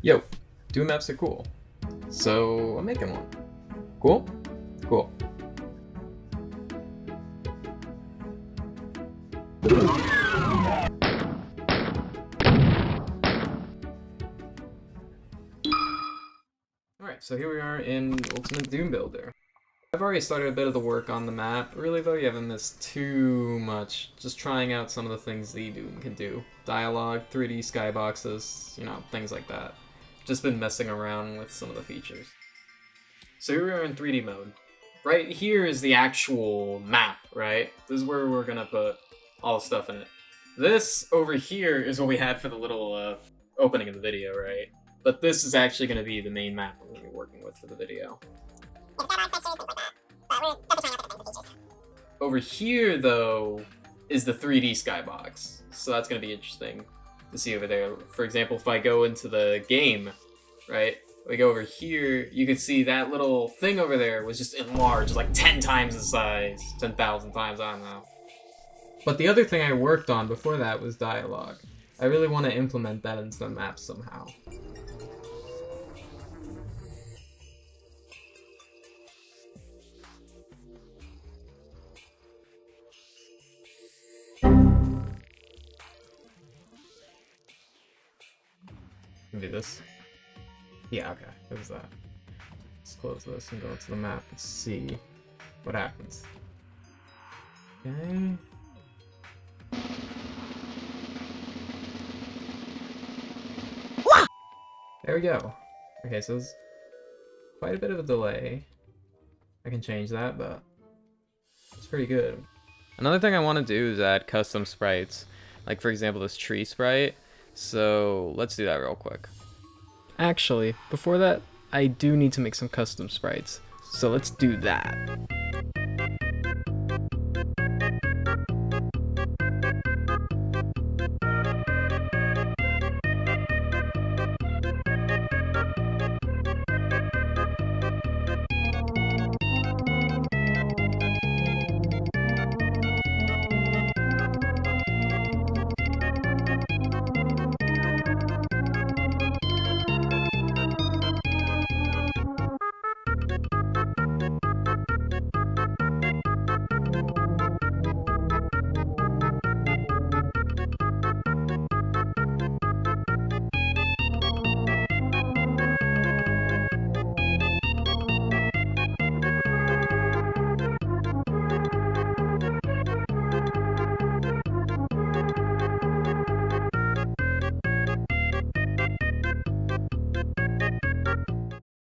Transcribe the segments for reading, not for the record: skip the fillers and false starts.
Yo, doom maps are cool. So I'm making one. Cool? Cool. Alright, so here we are in Ultimate Doom Builder. I've already started a bit of the work on the map. Really though, you haven't missed too much. Just trying out some of the things the Doom can do. Dialogue, 3D skyboxes, you know, things like that. Just been messing around with some of the features. So here we are in 3D mode. Right here is the actual map, right? This is where we're gonna put all the stuff in it. This over here is what we had for the little opening of the video, right? But this is actually gonna be the main map we're gonna be working with for the video. Over here, though, is the 3D skybox. So that's gonna be interesting to see over there. For example, if I go into the game, right? We go over here, you can see that little thing over there was just enlarged, like 10 times the size, 10,000 times, I don't know. But the other thing I worked on before that was dialogue. I really want to implement that into the map somehow. Maybe this. Yeah, okay. What is that? Let's close this and go into the map and see what happens. Okay. There we go. Okay, so there's quite a bit of a delay. I can change that, but it's pretty good. Another thing I want to do is add custom sprites. Like, for example, this tree sprite. So let's do that real quick. Actually, before that, I do need to make some custom sprites. So let's do that.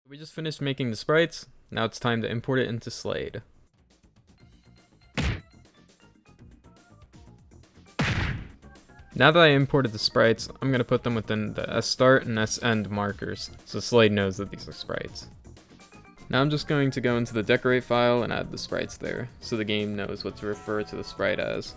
We just finished making the sprites. Now it's time to import it into Slade. Now that I imported the sprites, I'm going to put them within the SStart and SEnd markers, so Slade knows that these are sprites. Now I'm just going to go into the decorate file and add the sprites there, so the game knows what to refer to the sprite as.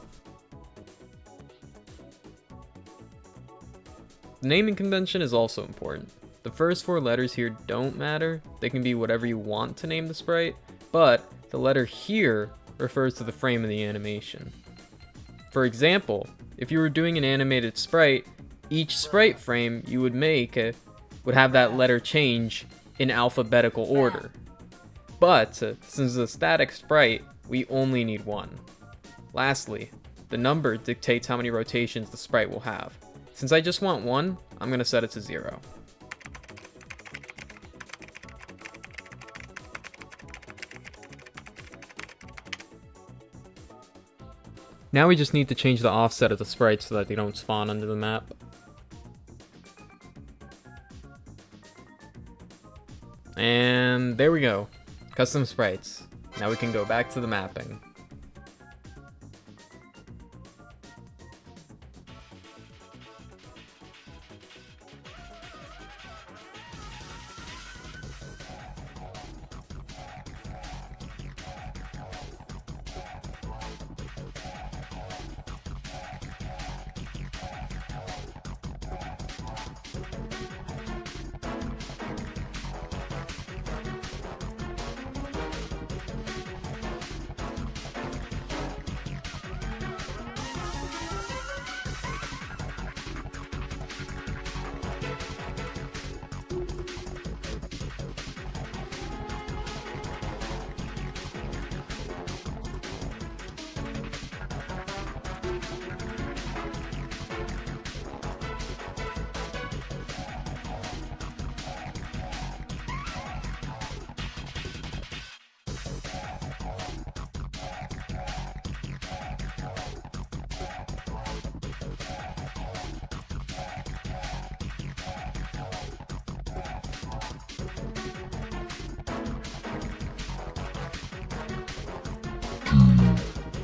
The naming convention is also important. The first 4 letters here don't matter. They can be whatever you want to name the sprite, but the letter here refers to the frame of the animation. For example, if you were doing an animated sprite, each sprite frame you would make would have that letter change in alphabetical order. But since it's a static sprite, we only need 1. Lastly, the number dictates how many rotations the sprite will have. Since I just want 1, I'm going to set it to 0. Now we just need to change the offset of the sprites so that they don't spawn under the map. And there we go. Custom sprites. Now we can go back to the mapping.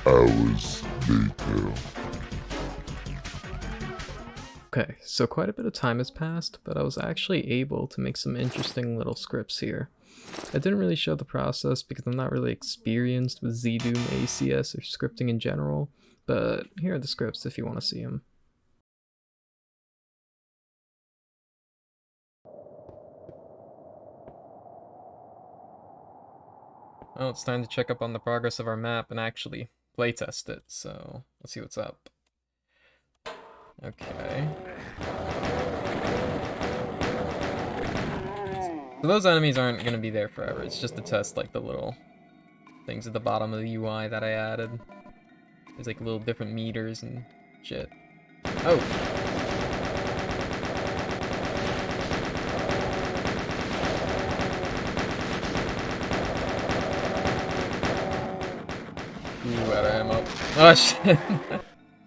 hours later. Okay, so quite a bit of time has passed, but I was actually able to make some interesting little scripts here. I didn't really show the process because I'm not really experienced with ZDoom, ACS, or scripting in general, but here are the scripts if you want to see them. Well, it's time to check up on the progress of our map and actually playtest it, so let's see what's up. Okay. So those enemies aren't going to be there forever, it's just to test like the little things at the bottom of the UI that I added. There's like little different meters and shit. Oh! Ooh, out of ammo. Oh shit!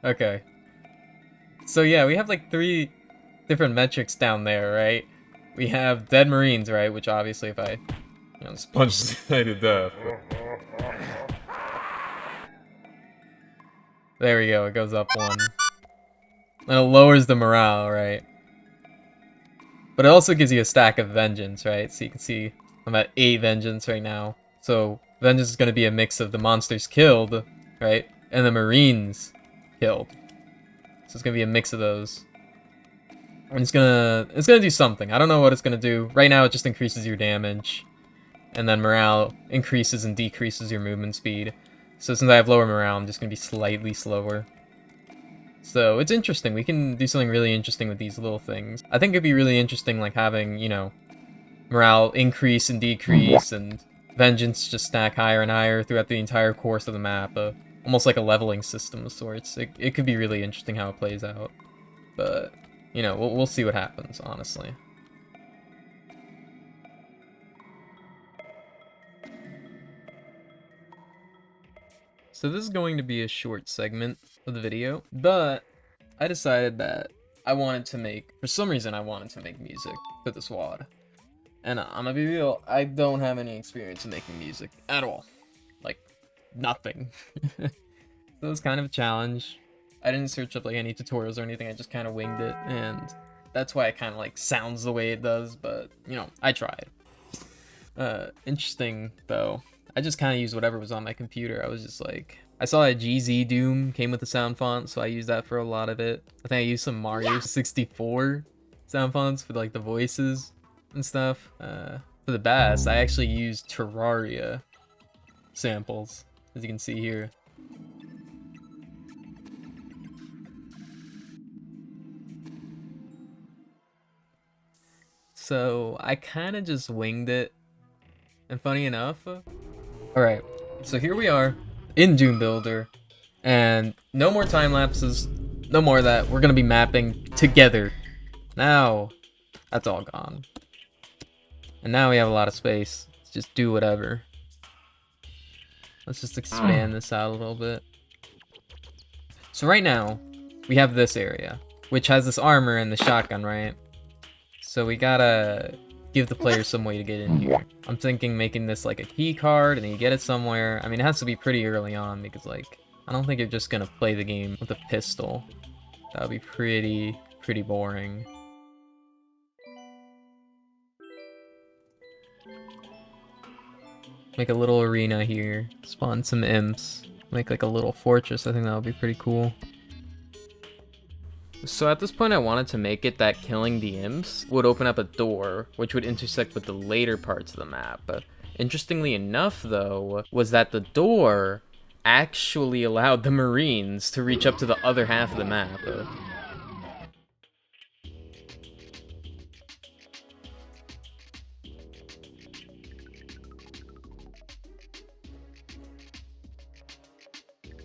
Okay. So yeah, we have like 3 different metrics down there, right? We have dead Marines, right? Which obviously if I, Punch this guy to death. there we go, it goes up 1. And it lowers the morale, right? But it also gives you a stack of vengeance, right? So you can see I'm at 8 vengeance right now. So vengeance is going to be a mix of the monsters killed, right? And the Marines killed. So it's going to be a mix of those. And it's gonna do something. I don't know what it's gonna do. Right now it just increases your damage. And then morale increases and decreases your movement speed. So since I have lower morale, I'm just gonna be slightly slower. So it's interesting. We can do something really interesting with these little things. I think it'd be really interesting like having, morale increase and decrease and vengeance just stack higher and higher throughout the entire course of the map. Almost like a leveling system of sorts. It could be really interesting how it plays out. But we'll see what happens, honestly. So this is going to be a short segment of the video, but I decided that for some reason I wanted to make music for this WAD. And I'm gonna be real, I don't have any experience in making music at all. Like, nothing. So it was kind of a challenge. I didn't search up like any tutorials or anything, I just kind of winged it, and that's why it kind of like sounds the way it does, but I tried. Interesting though, I just kind of used whatever was on my computer. I was just like, I saw that GZ Doom came with the sound font, so I used that for a lot of it. I think I used some Mario 64 sound fonts for like the voices and stuff. For the bass, I actually used Terraria samples, as you can see here. So I kind of just winged it, and funny enough, alright, so here we are in Doom Builder, and no more time lapses, no more of that. We're gonna be mapping together. Now, that's all gone. And now we have a lot of space to just do whatever. Let's just expand this out a little bit. So right now, we have this area, which has this armor and the shotgun, right? So we gotta give the player some way to get in here. I'm thinking making this like a key card and then you get it somewhere. I mean, it has to be pretty early on because like, I don't think you're just gonna play the game with a pistol. That would be pretty boring. Make a little arena here, spawn some imps, make like a little fortress. I think that would be pretty cool. So at this point I wanted to make it that killing the imps would open up a door, which would intersect with the later parts of the map. Interestingly enough though, was that the door actually allowed the Marines to reach up to the other half of the map.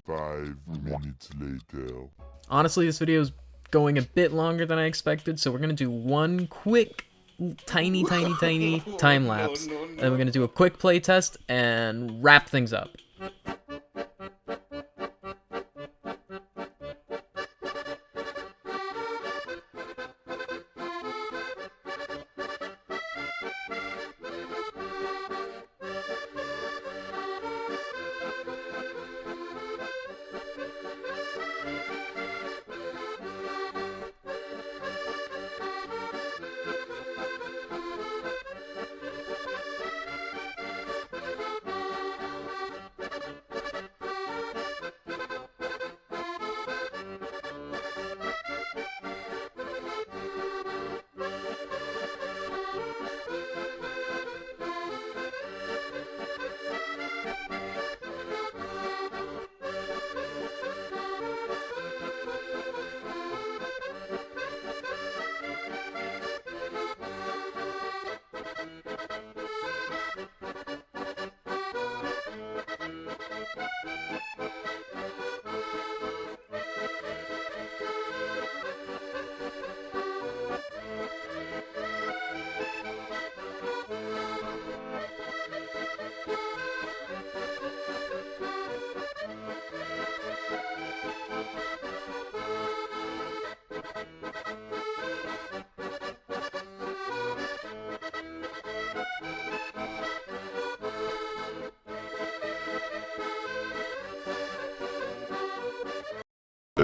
5 minutes later. Honestly, this video is going a bit longer than I expected, so we're gonna do one quick, tiny time lapse. Then we're gonna do a quick play test and wrap things up.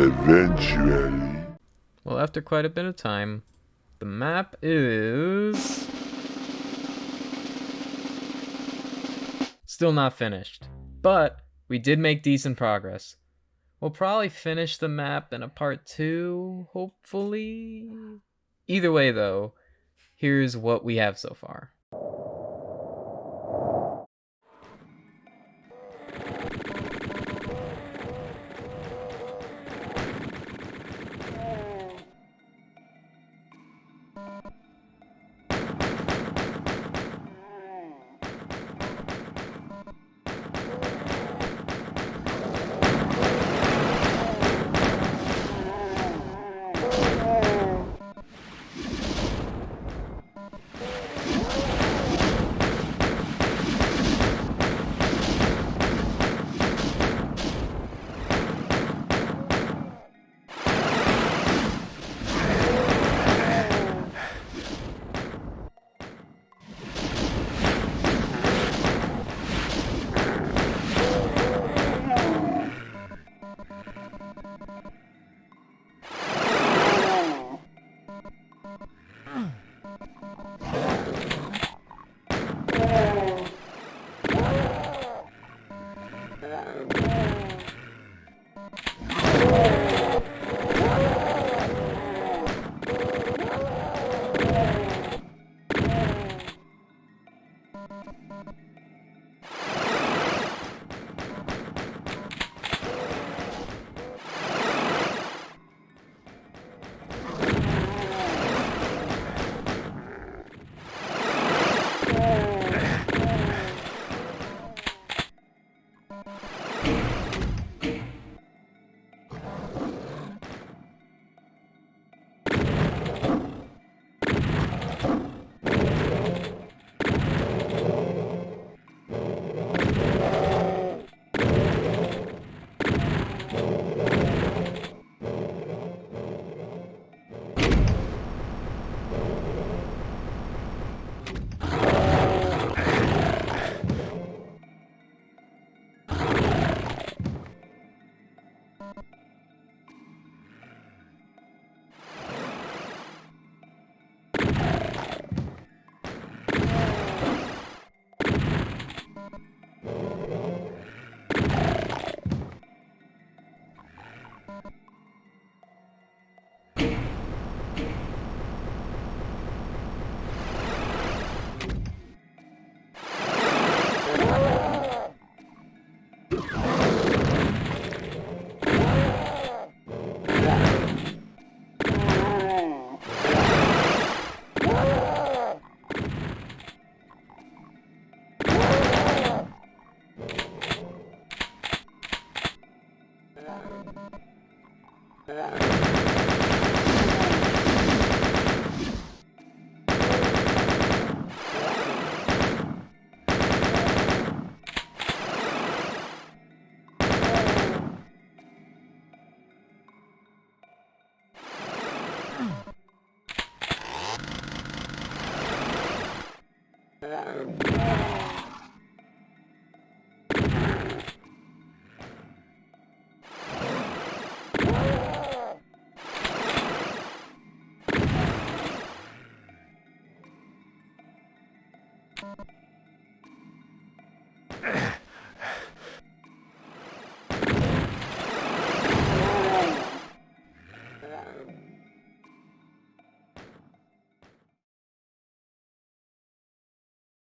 Eventually. Well, after quite a bit of time, the map is still not finished, but we did make decent progress. We'll probably finish the map in a part 2, hopefully. Either way though, here's what we have so far.